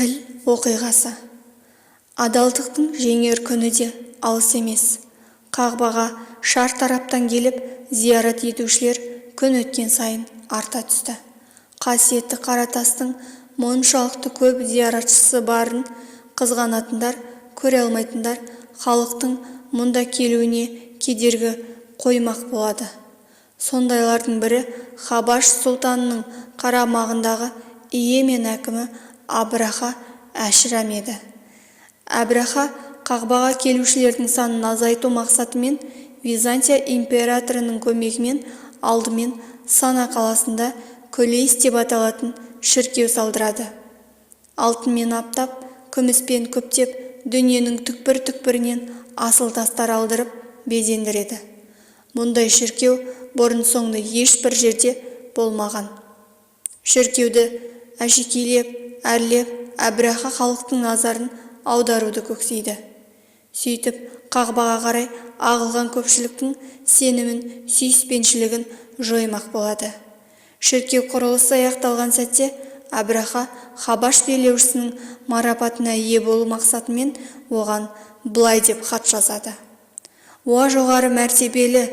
Піл оқиғасы. Адалдықтың жеңер күні де алыс емес. Қағбаға шар тараптан келіп зиярат етушілер күн өткен сайын арта түсті. Қасиетті Қаратастың мұншалықты көп зияратшысы барын қызғанатындар, көре алмайтындар халықтың мұнда келуіне кедергі қоймақ болады. Сондайлардың бірі Хабаш сұлтанының қарамағындағы Иемен әкімі Абраха Әшірам еді. Әбраха Қағбаға келушілердің санын азайту мақсатымен Византия императорының көмегімен алдымен Сана қаласында Көлейс деп аталатын шіркеу салдырады. Алтынмен аптап, күміспен көптеп, дүниенің түкпір-түкпірінен асыл тастар алдырып безендіреді. Мұндай шіркеу бұрын-соңды ешбір жерде болмаған. Шіркеуді әшекейлеп, әрлеп, Әбраха халықтың назарын аударуды көксейді. Сөйтіп, Қағбаға қарай ағылған көпшіліктің сенімін, сүйіспеншілігін жоймақ болады. Шіркеу құрылысы аяқталған сәтте Әбраха Хабаш билеушісінің марапатына ие болу мақсатымен оған былай деп хат жазады. Уа жоғары мәртебелі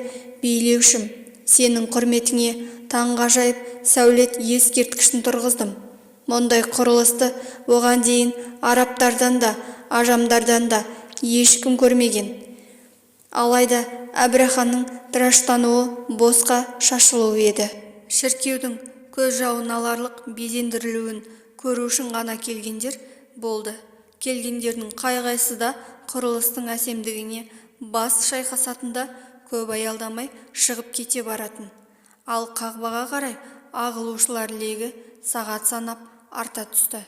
билеушім, сенің құрметіңе таңғажайып сәулет ескерткішін тұрғыздым. Мұндай құрылысты оған дейін арабтардан да, ажамдардан да ешкім көрмеген. Алайда Әбраханың тыраштануы босқа шашылуы еді. Шіркеудің көз жауын аларлық безендірілуін көру үшін ғана келгендер болды. Келгендердің қай-қайсы да құрылыстың әсемдігіне бас шайқасатында көп аялдамай шығып кете баратын. Ал Қағбаға қарай ағылушылар легі сағат санап арта түсті.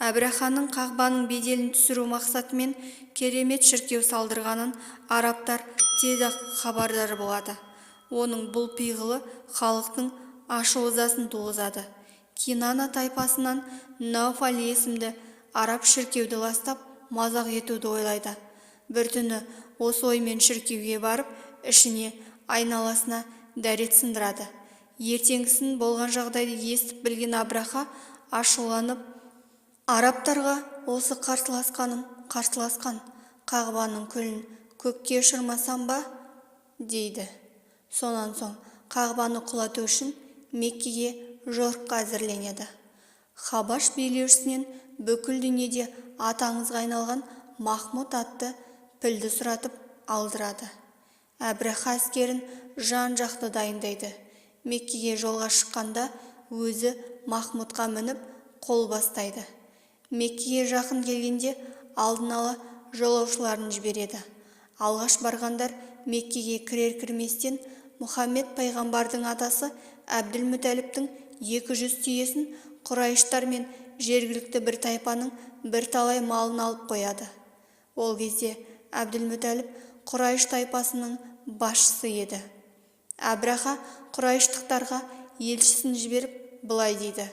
Әбраханың Қағбаның беделін түсіру мақсатымен керемет шіркеу салдырғанын арабтар тез-ақ хабардар болады. Оның бұл пиғылы халықтың ашу-ызасын туғызады. Кинана тайпасынан Науфал есімді араб шіркеуді ластап мазақ етуді ойлайды. Бір түні осы оймен шіркеуге барып, ішіне айналасына дәрет сындырады. Ертеңгісін болған жағдайды естіп білген Абраха ашуланып, арабтарға осы қарсыласқан Қағбаның күлін көкке ұшырмасам ба, дейді. Сонан соң Қағбаны құлату үшін Меккеге жорыққа әзірленеді. Хабаш билеушісінен бүкіл дүниеде атаңызға айналған Махмұд атты пілді сұратып алдырады. Әбраха әскерін жан-жақты дайындайды. Меккеге жолға шыққанда өзі Махмұдқа мініп қол бастайды. Меккеге жақын келгенде алдын ала жолаушыларын жібереді. Алғаш барғандар Меккеге кірер-кірместен Мұхаммед пайғамбардың атасы Әбділмүтәліптің 200 түйесін Құрайыштар мен жергілікті бір тайпаның бір талай малын алып қояды. Ол кезде Әбділмүтәліп Құрайыш тайпасының басшысы еді. Әбраха Құрайыштықтарға елшісін жіберіп былай дейді: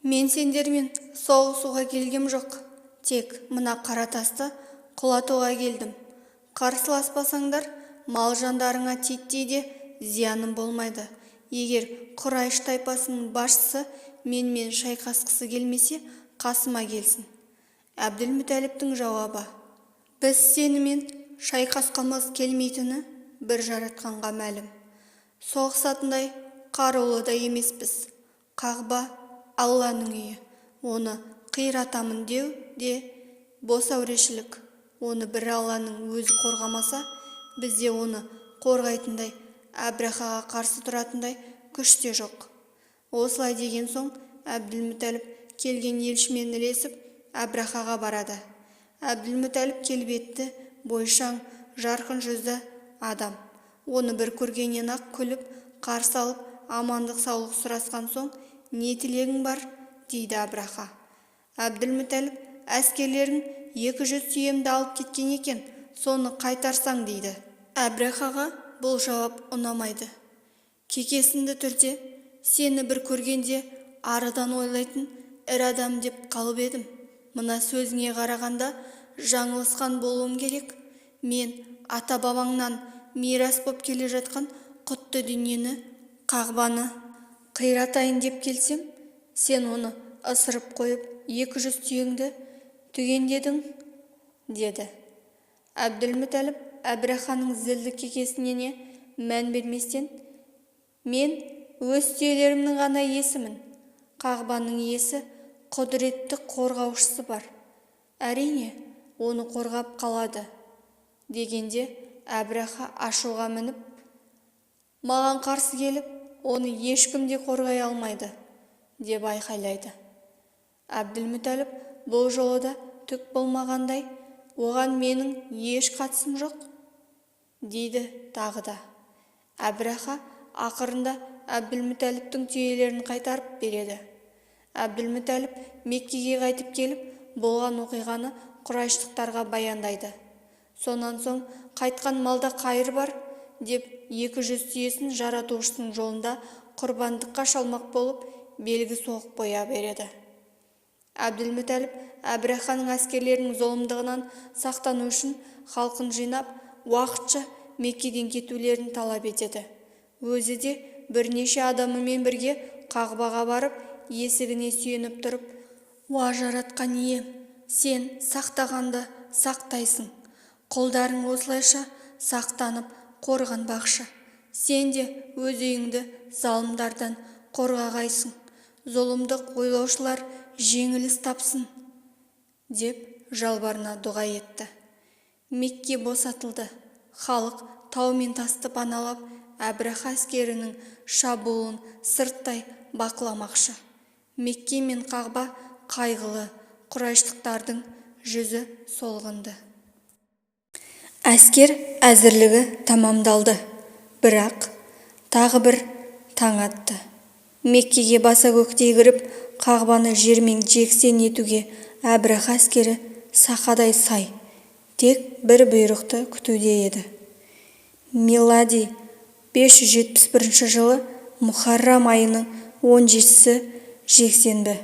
мен сендермен соғысуға келгем жоқ, тек мына Қаратасты құлатуға келдім. Қарсыласпасаңдар, мал жандарыңа титтей де зияным болмайды. Егер Құрайыш тайпасының басшысы менімен шайқасқысы келмесе, қасыма келсін. Әбділмүтәліптің жауабы: біз сенімен шайқасқымыз келмейтіні бір жаратқанға мәлім. Соғысатындай қарулы да емеспіз. Қағба Алланың үйі, оны қиратамын деу де бос әурешілік. Оны бір Алланың өзі қорғамаса, бізде оны қорғайтындай, Әбрахаға қарсы тұратындай күш те жоқ. Осылай деген соң Әбділмүтәліп келген елшімен ілесіп Әбрахаға барады. Әбділмүтәліп келбетті, бойшаң, жарқын жүзді адам. Оны бір көргеннен ақ күліп, қарсы алып, амандық саулық сұрасқан соң, не тілегің бар, дейді Әбраха. Әбділмүтәліп әскерлерін 200 түйемді алып кеткен екен, соны қайтарсаң, дейді. Әбрахаға бұл жауап ұнамайды. Кекесінді түрде, сені бір көргенде арыдан ойлайтын ір адам деп қалып едім. Мына сөзіңе қарағанда жаңылысқан болуым керек. Мен ата-бабаңнан мирас боп келе жатқан құтты дүниені, Қағбаны қиратайын деп келсем, сен оны ысырып қойып 200 түйеңді түгендедің, деді. Әбділмүтәліп Әбраханың зілді кекесініне мән берместен, мен өз түйелерімнің ғана иесімін. Қағбаның иесі құдіретті қорғаушысы бар. Әрине, оны қорғап қалады, дегенде Әбраха ашуға мініп, маған қарсы келіп, оны ешкім де қорғай алмайды, деп айқайлайды. Әбділмүтәліп бұл жолы да түк болмағандай, оған менің еш қатысым жоқ, дейді тағы да. Әбраха ақырында Әбділмүтәліптің түйелерін қайтарып береді. Әбділмүтәліп Меккеге қайтып келіп, болған оқиғаны құрайыштықтарға баяндайды. Сонан соң қайтқан малда қайыр бар, деп 200 түйесін жаратушының жолында құрбандыққа шалмақ болып, белгі соғып қоя береді. Әбділмүтәліп Әбраханың әскерлерінің зұлымдығынан сақтану үшін халқын жинап, уақытша Меккеден кетулерін талап етеді. Өзі де бірнеше адамымен бірге Қағбаға барып, есігіне сүйеніп тұрып, «Уа жаратқан ием, сен сақтағанды сақтайсың. Құлдарың осылайша сақтанып қорғанбақшы. Сен де өз үйіңді залымдардан қорғағайсың. Зұлымдық ойлаушылар жеңіліс тапсын», деп жалбарына дұға етті. Мекке босатылды. Халық тау мен тасты паналап, Әбраха әскерінің шабуылын сырттай бақыламақшы. Мекке мен Қағба қайғылы, құрайыштықтардың жүзі солғынды. Әскер әзірлігі тамамдалды. Бірақ тағы бір таң атты. Меккеге баса көктей кіріп, Қағбаны жермен жексен етуге Әбраха әскері сақадай сай, тек бір бұйрықты күтуде еді. Милади 571 жылы Мұхаррам айының 17-сі жексенбі.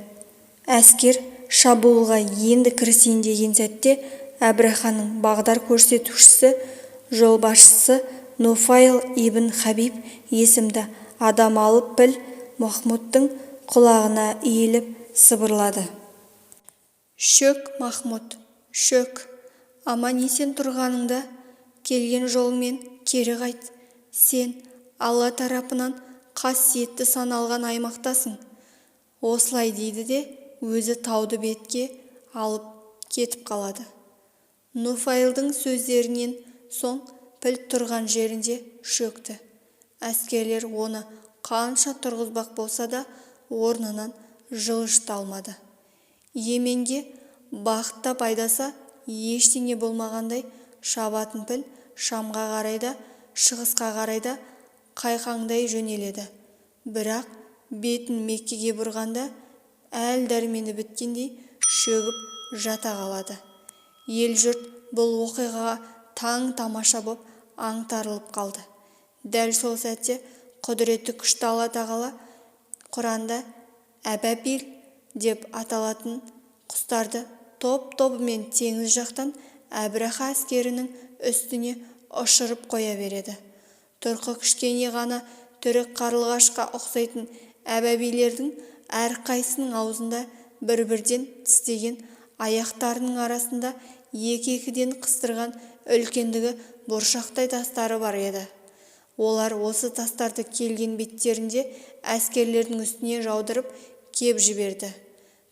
Әскер шабуылға енді кірісейін деген сәтте Әбраханың бағдар көрсетушісі, жолбасшысы Нуфайл ибн Хабиб есімді адам алып біл Махмудтың құлағына иіліп сыбырлады. «Шөк, Махмуд, шөк, аман-есен тұрғаныңда келген жолыңмен кері қайт. Сен Алла тарапынан қасиетті саналған аймақтасың». Осылай дейді де, өзі тауды бетке алып кетіп қалады. Нуфайлдың сөздерінен соң піл тұрған жерінде шөкті. Әскерлер оны қанша тұрғызбақ болса да, орнынан жылжыта алмады. Еменге бақытта пайдаса ештеңе болмағандай шабатын піл Шамға қарай да, шығысқа қарай да қайқаңдай жөнеледі. Бірақ бетін Меккеге бұрғанда әл дәрмені біткендей шөгіп жата қалады. Ел-жұрт бұл оқиғаға таң тамаша боп аңтарылып қалды. Дәл сол сәтте құдіретті күшті Алла тағала Құранда әбәбил деп аталатын құстарды топ-тобымен теңіз жақтан Әбраха әскерінің үстіне ұшырып қоя береді. Тұрқы кішкене ғана түрік қарлығашқа ұқсайтын әбәбилердің әрқайсының аузында бір-бірден тістеген, аяқтарының арасында екі-екіден қыстырған үлкендігі бұршақтай тастары бар еді. Олар осы тастарды келген беттерінде әскерлердің үстіне жаудырып кеп жіберді.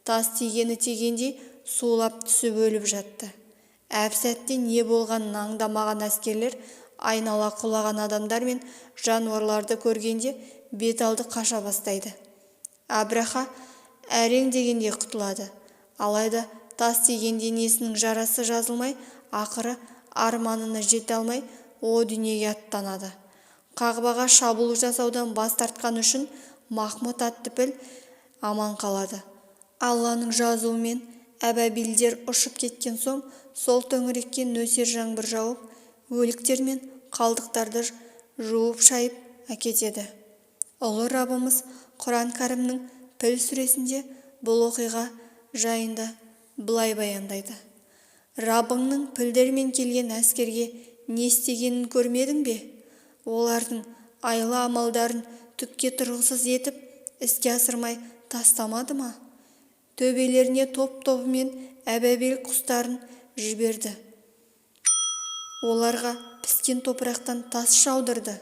Тас тигені тигендей сулап түсіп өліп жатты. Әп-сәтте не болғанын аңдамаған әскерлер айнала құлаған адамдар мен жануарларды көргенде бет алды қаша бастайды. Әбраха әрең дегенде құтылады. Алайда тас тиген денесінің жарасы жазылмай, ақыры арманына жете алмай, о дүниеге аттанады. Қағбаға шабуыл жасаудан бас тартқан үшін Махмуд атты піл аман қалады. Алланың жазуымен әбәбилдер ұшып кеткен соң, сол төңірекке нөсер жаңбыр жауып, өліктер мен қалдықтарды жуып шайып әкетеді. Ұлы Раббымыз Құран кәрімнің піл сүресінде бұл оқиға жайында былай баяндайды. Раббыңның пілдермен келген әскерге не істегенін көрмедің бе? Олардың айла амалдарын түкке тұрғысыз етіп, іске асырмай тастамады ма? төбелеріне топ-тобымен әбәбел құстарын жіберді. Оларға піскен топырақтан тас жаудырды.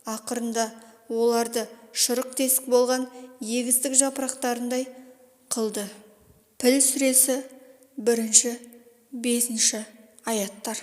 Ақырында оларды шұрық-тесік болған егістік жапырақтарындай қылды. Піл сүресі 1-5 аяттар.